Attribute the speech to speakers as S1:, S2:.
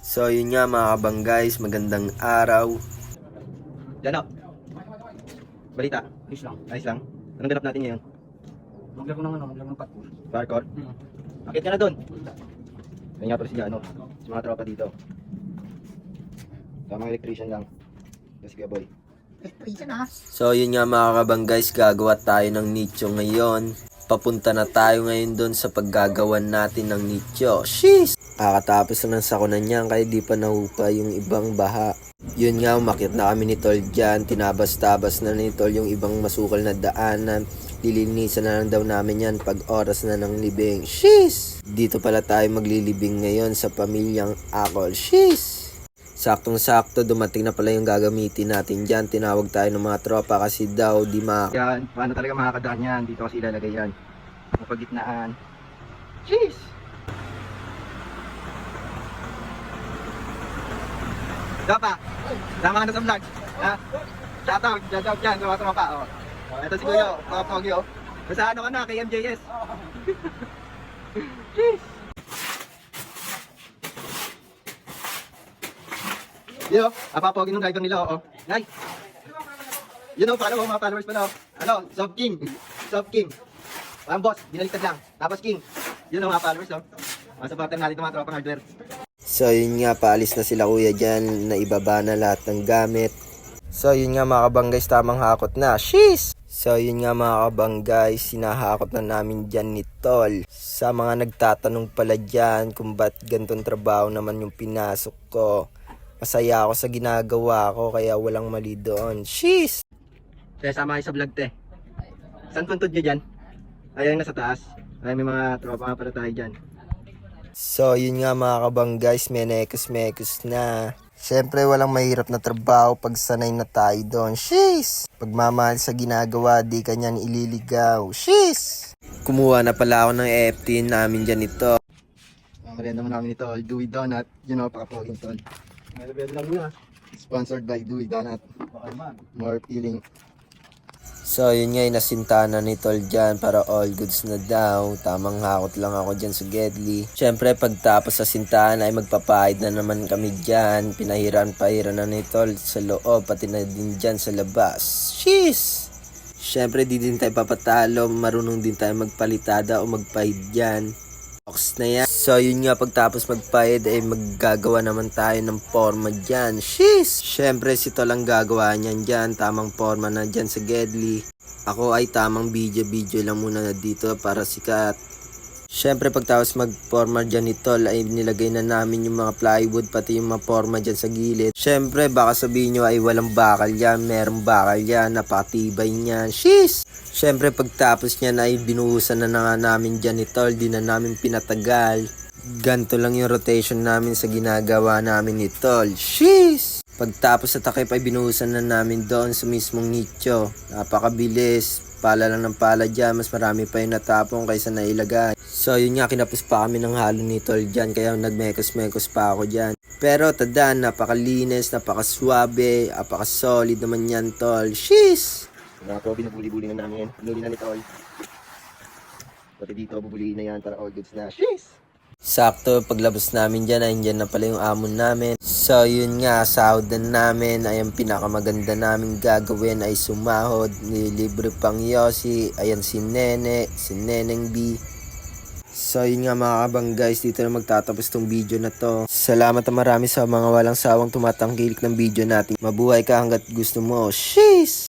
S1: So yun nga mga kabang guys, magandang araw.
S2: Janap, balita.
S3: Ayos lang.
S2: Ayos lang. Anong ganap natin ngayon?
S3: Maglaro ng parkour.
S2: Parkour? Akit ka na dun. Kaya nga pala si Jano. Sa mga tropa dito. Sa mga electrician lang. Kasi kaya boy.
S1: So yun nga mga kabang guys, gagawa tayo ng nicho ngayon. Papunta na tayo ngayon doon sa paggagawan natin ng nicho. Sheesh! Kakatapos na ng sakunan niyan kaya di pa nahupa yung ibang baha. Yun nga, umakyat na kami ni Tol dyan. Tinabas-tabas na ni Tol yung ibang masukal na daanan. Lilinisan na lang daw namin yan pag oras na ng libing. Sheesh! Dito pala tayo maglilibing ngayon sa pamilyang Akol. Sheesh! Saktong-sakto, dumating na pala yung gagamitin natin dyan. Tinawag tayo ng mga tropa kasi daw di
S2: Yan, paano talaga makakadaan yan? Dito kasi ilalagay yan. Mapagitnaan. Jeez! Dapa! Sama ka na sa vlog. Ha? Shoutout dyan sa mga tropa. Oh. Ito si Kuyo, mga pogi oh. Basta ano ka na, kay MJS. Jeez! Yo, apapogi ng driver nila oh. Nay. You know, follow mga followers pa na. Ano, Soft King. Soft King. Ang boss, binaliktad lang. Tapos King. You know mga followers oh. Mga supporter natin mga tropang hardware.
S1: So yun nga, paalis na sila kuya dyan, na ibaba na lahat ng gamit. So yun nga mga kabang guys, tamang hakot na. Sheesh! So yun nga mga kabang guys, sinahakot na namin dyan ni Tol. Sa mga nagtatanong pala dyan kung ba't gantong trabaho naman yung pinasok ko. Masaya ako sa ginagawa ko kaya walang mali doon. Sheesh!
S2: Kaya sama kayo sa vlog te. Saan puntod nyo dyan? Ayan nasa taas. Ay may mga tropa nga pala tayo dyan.
S1: So yun nga mga kabang guys, menekos-mekos na. Siyempre walang mahirap na trabaho pag sanay na tayo doon. Sheesh! Pagmamahal sa ginagawa, di ka niyan ililigaw. Sheesh! Kumuha na pala ako ng FT namin dyan ito.
S2: Merienda mo namin ito, Dewey Donut. You know, pakapoging tol. Merienda lang muna. Sponsored by Dewey Donut. More feeling.
S1: So yun nga, nasinta na ni Tol dyan para all goods na daw. Tamang hakot lang ako dyan sa Gedli. Siyempre pagtapos sa sintahan ay magpapahid na naman kami dyan. Pinahiran na ni Tol sa loob, pati na din dyan sa labas. Sheesh! Siyempre di din tayo papatalo, marunong din tayo magpalitada o magpahid dyan. Box na yan. So yun nga, pagtapos magpahid ay maggagawa naman tayo ng forma dyan. Sheesh! Siyempre si Tol ang gagawa niyan dyan. Tamang forma na dyan sa Gedli. Ako ay tamang video lang muna na dito para sikat. Siyempre pagtapos mag-forma dyan ni Tol ay nilagay na namin yung mga plywood pati yung mga forma dyan sa gilid. Siyempre baka sabihin nyo ay walang bakal yan. Merong bakal yan, napakatibay niyan. Sheesh! Siyempre pagtapos niyan ay binuhusan na nga namin dyan ni Tol. Di na namin pinatagal. Ganto lang yung rotation namin sa ginagawa namin ni Tol. Sheesh! Pagtapos sa takip ay binuhusan na namin doon sa mismong nicho. Napakabilis. Pala lang ng pala dyan. Mas marami pa yung natapong kaysa nailagay. So yun nga, kinapos pa kami ng halo ni Tol dyan. Kaya nagmekos-mekos pa ako dyan. Pero tandaan, napakalinis, napakaswabe, napakasolid naman yan Tol. Sheesh!
S2: Mga po, binabuli-buli na namin. Pinuli na ni Tol. Pati dito, bubuliin na yan para all goods na. Sheesh!
S1: Sakto, paglabas namin dyan, ay dyan na pala yung amon namin. So yun nga, sahod na namin. Ay ang pinakamaganda namin gagawin ay sumahod. Nilibre pang Yossi. Ayan si Nene, si Neneng B. So yun nga mga kabang guys, dito na magtatapos tong video na to. Salamat na marami sa mga walang sawang tumatangkilik ng video natin. Mabuhay ka hanggat gusto mo. Sheesh!